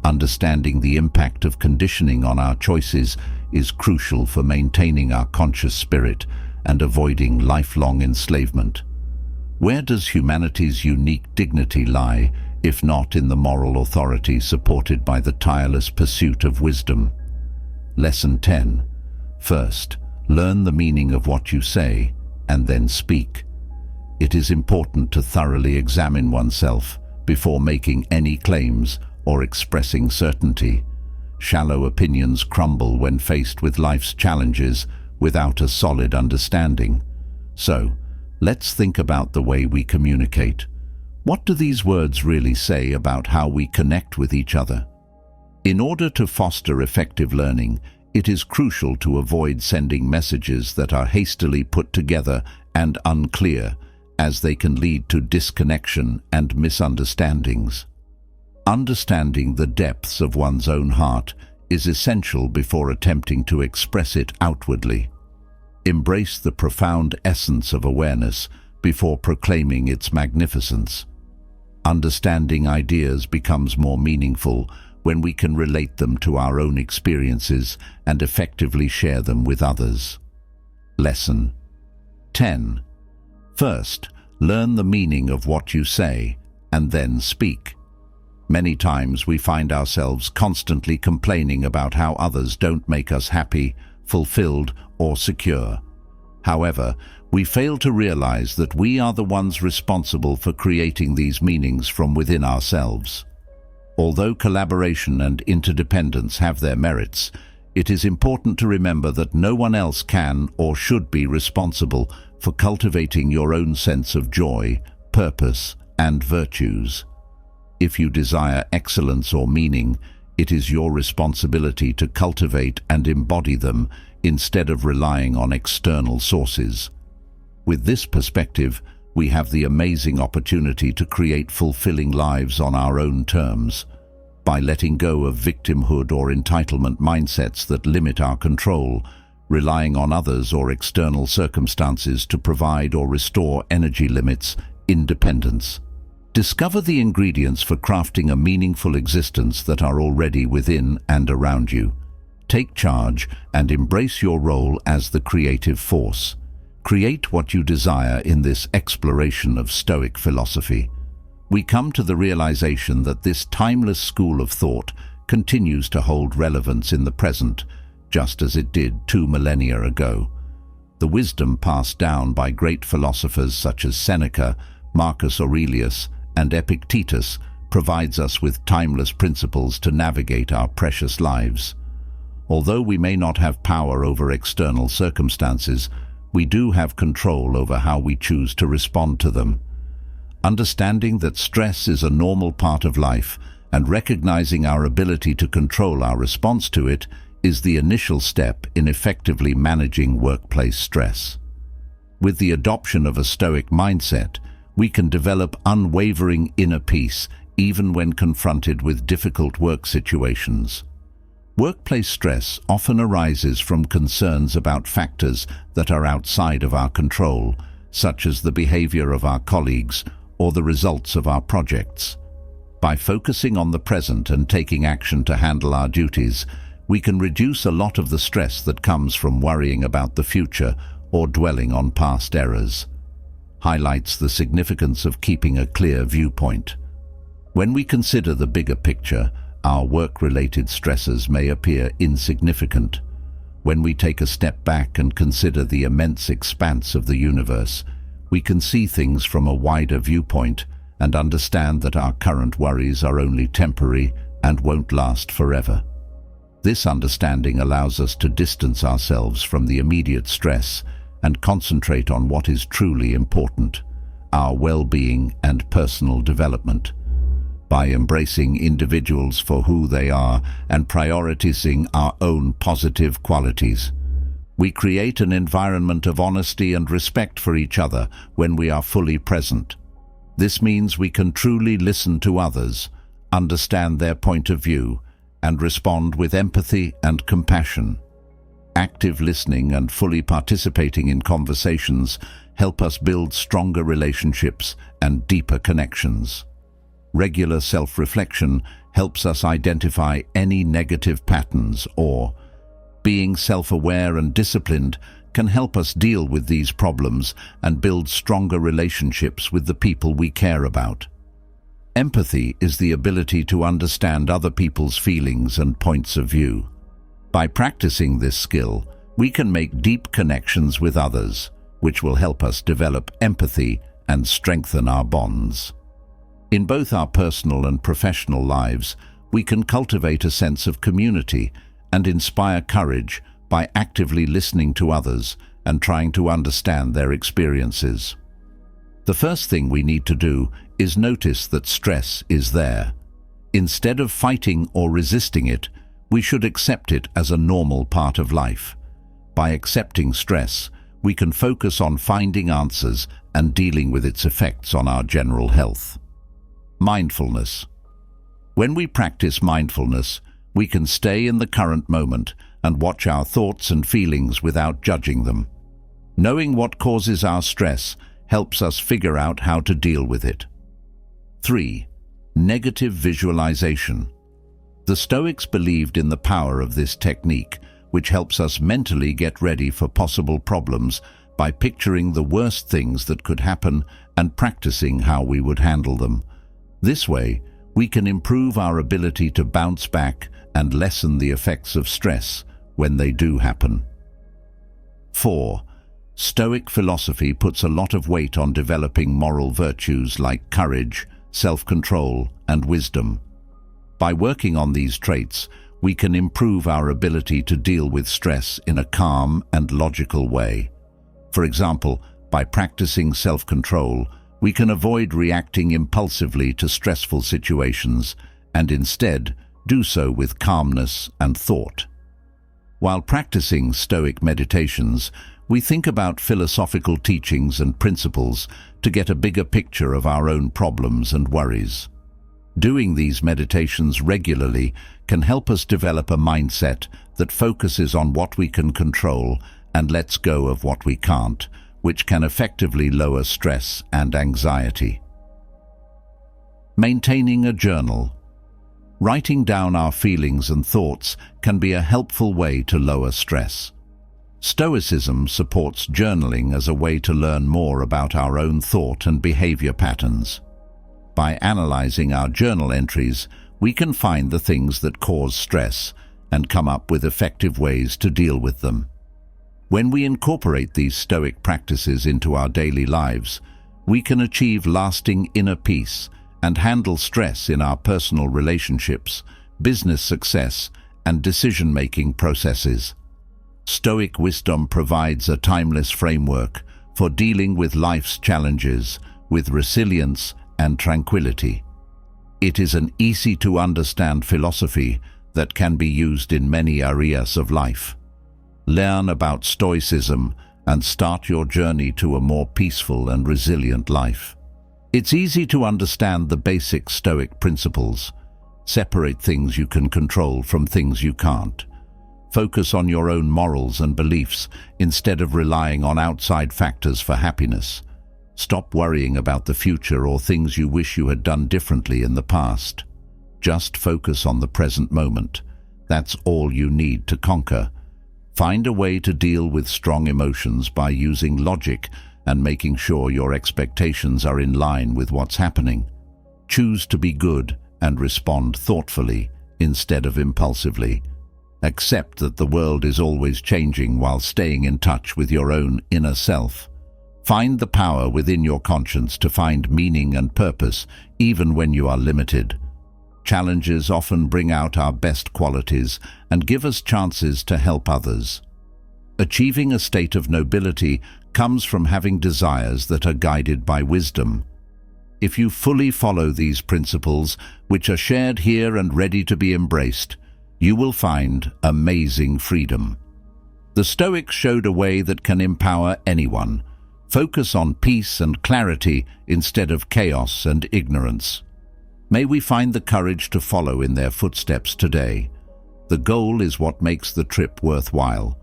Understanding the impact of conditioning on our choices is crucial for maintaining our conscious spirit and avoiding lifelong enslavement. Where does humanity's unique dignity lie, if not in the moral authority supported by the tireless pursuit of wisdom? Lesson 10. First, learn the meaning of what you say, and then speak. It is important to thoroughly examine oneself before making any claims or expressing certainty. Shallow opinions crumble when faced with life's challenges without a solid understanding. So, let's think about the way we communicate. What do these words really say about how we connect with each other? In order to foster effective learning, it is crucial to avoid sending messages that are hastily put together and unclear, as they can lead to disconnection and misunderstandings. Understanding the depths of one's own heart is essential before attempting to express it outwardly. Embrace the profound essence of awareness before proclaiming its magnificence. Understanding ideas becomes more meaningful when we can relate them to our own experiences and effectively share them with others. Lesson 10. First, learn the meaning of what you say, and then speak. Many times we find ourselves constantly complaining about how others don't make us happy, fulfilled, or secure. However, we fail to realize that we are the ones responsible for creating these meanings from within ourselves. Although collaboration and interdependence have their merits, it is important to remember that no one else can or should be responsible for cultivating your own sense of joy, purpose, and virtues. If you desire excellence or meaning, it is your responsibility to cultivate and embody them instead of relying on external sources. With this perspective, we have the amazing opportunity to create fulfilling lives on our own terms. By letting go of victimhood or entitlement mindsets that limit our control, relying on others or external circumstances to provide or restore energy limits, independence. Discover the ingredients for crafting a meaningful existence that are already within and around you. Take charge and embrace your role as the creative force. Create what you desire in this exploration of Stoic philosophy. We come to the realization that this timeless school of thought continues to hold relevance in the present, just as it did 2 millennia ago. The wisdom passed down by great philosophers such as Seneca, Marcus Aurelius, and Epictetus provides us with timeless principles to navigate our precious lives. Although we may not have power over external circumstances, we do have control over how we choose to respond to them. Understanding that stress is a normal part of life and recognizing our ability to control our response to it is the initial step in effectively managing workplace stress. With the adoption of a Stoic mindset, we can develop unwavering inner peace even when confronted with difficult work situations. Workplace stress often arises from concerns about factors that are outside of our control, such as the behavior of our colleagues or the results of our projects. By focusing on the present and taking action to handle our duties, we can reduce a lot of the stress that comes from worrying about the future or dwelling on past errors. Highlights the significance of keeping a clear viewpoint. When we consider the bigger picture, our work-related stresses may appear insignificant. When we take a step back and consider the immense expanse of the universe, we can see things from a wider viewpoint and understand that our current worries are only temporary and won't last forever. This understanding allows us to distance ourselves from the immediate stress and concentrate on what is truly important, our well-being and personal development. By embracing individuals for who they are and prioritizing our own positive qualities, we create an environment of honesty and respect for each other when we are fully present. This means we can truly listen to others, understand their point of view, and respond with empathy and compassion. Active listening and fully participating in conversations help us build stronger relationships and deeper connections. Regular self-reflection helps us identify any negative patterns, or being self-aware and disciplined can help us deal with these problems and build stronger relationships with the people we care about. Empathy is the ability to understand other people's feelings and points of view. By practicing this skill, we can make deep connections with others, which will help us develop empathy and strengthen our bonds. In both our personal and professional lives, we can cultivate a sense of community and inspire courage by actively listening to others and trying to understand their experiences. The first thing we need to do is notice that stress is there. Instead of fighting or resisting it, We should accept it as a normal part of life. By accepting stress, we can focus on finding answers and dealing with its effects on our general health. Mindfulness. When we practice mindfulness, we can stay in the current moment and watch our thoughts and feelings without judging them. Knowing what causes our stress helps us figure out how to deal with it. 3. Negative visualization. The Stoics believed in the power of this technique, which helps us mentally get ready for possible problems by picturing the worst things that could happen and practicing how we would handle them. This way, we can improve our ability to bounce back and lessen the effects of stress when they do happen. 4. Stoic philosophy puts a lot of weight on developing moral virtues like courage, self-control, and wisdom. By working on these traits, we can improve our ability to deal with stress in a calm and logical way. For example, by practicing self-control, we can avoid reacting impulsively to stressful situations and instead do so with calmness and thought. While practicing Stoic meditations, we think about philosophical teachings and principles to get a bigger picture of our own problems and worries. Doing these meditations regularly can help us develop a mindset that focuses on what we can control and lets go of what we can't, which can effectively lower stress and anxiety. Maintaining a journal. Writing down our feelings and thoughts can be a helpful way to lower stress. Stoicism supports journaling as a way to learn more about our own thought and behavior patterns. By analyzing our journal entries, we can find the things that cause stress and come up with effective ways to deal with them. When we incorporate these Stoic practices into our daily lives, we can achieve lasting inner peace and handle stress in our personal relationships, business success, and decision-making processes. Stoic wisdom provides a timeless framework for dealing with life's challenges with resilience and tranquility. It is an easy-to-understand philosophy that can be used in many areas of life. Learn about Stoicism and start your journey to a more peaceful and resilient life. It's easy to understand the basic Stoic principles. Separate things you can control from things you can't. Focus on your own morals and beliefs instead of relying on outside factors for happiness. Stop worrying about the future or things you wish you had done differently in the past. Just focus on the present moment. That's all you need to conquer. Find a way to deal with strong emotions by using logic and making sure your expectations are in line with what's happening. Choose to be good and respond thoughtfully instead of impulsively. Accept that the world is always changing while staying in touch with your own inner self. Find the power within your conscience to find meaning and purpose even when you are limited. Challenges often bring out our best qualities and give us chances to help others. Achieving a state of nobility comes from having desires that are guided by wisdom. If you fully follow these principles, which are shared here and ready to be embraced, you will find amazing freedom. The Stoics showed a way that can empower anyone. Focus on peace and clarity instead of chaos and ignorance. May we find the courage to follow in their footsteps today. The goal is what makes the trip worthwhile.